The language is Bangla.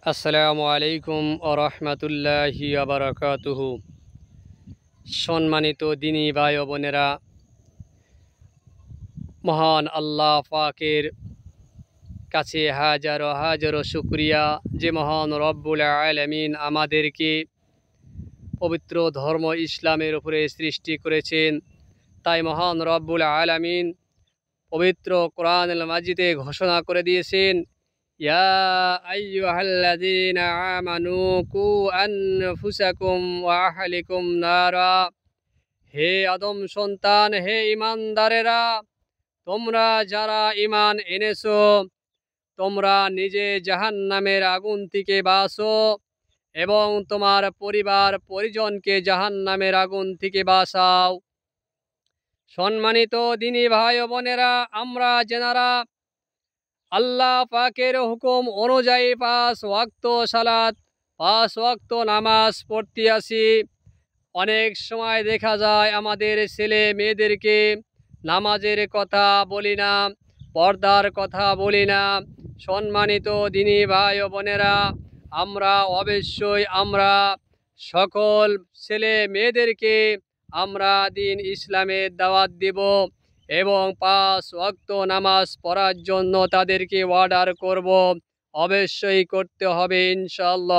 আসসালামু আলাইকুম ওয়া রাহমাতুল্লাহি ওয়া বারাকাতুহু। সম্মানিত দিনী ভাই ও বোনেরা, মহান আল্লাহ পাকের কাছে হাজারো হাজারো শুকরিয়া যে মহান রব্বুল আলামিন আমাদেরকে পবিত্র ধর্ম ইসলামের উপরে সৃষ্টি করেছেন। তাই মহান রব্বুল আলামিন পবিত্র কোরআনুল মাজিদে ঘোষণা করে দিয়েছেন, ইয়া আইয়ুহাল্লাযীনা আমানু কু আনফুসাকুম ওয়া আহলিকুম নারা। হে আদম সন্তান, হে ইমানদারেরা, তোমরা যারা ইমান এনেছো, তোমরা নিজে জাহান্নামের আগুন থেকে বাঁচো এবং তোমার পরিবার পরিজনকে জাহান্নামের আগুন থেকে বাঁচাও। সম্মানিত দিনী ভাই ও বোনেরা, আমরা যেনারা আল্লাহ পাকের হুকুম অনুযায়ী 5 ওয়াক্ত সালাত, 5 ওয়াক্ত নামাজ পড়তে আসি, অনেক সময় দেখা যায় আমাদের ছেলে মেয়েদেরকে নামাজের কথা বলি না, পর্দার কথা বলি না। সম্মানিত দিনী ভাই ও বোনেরা, অবশ্যই আমরা সকল ছেলে মেয়েদেরকে আমরা দিন ইসলামের দাওয়াত দিব এবং 5 ওয়াক্ত নামাজ পড়ার জন্য তাদেরকে অর্ডার করব। অবশ্যই করতে হবে ইনশাআল্লাহ।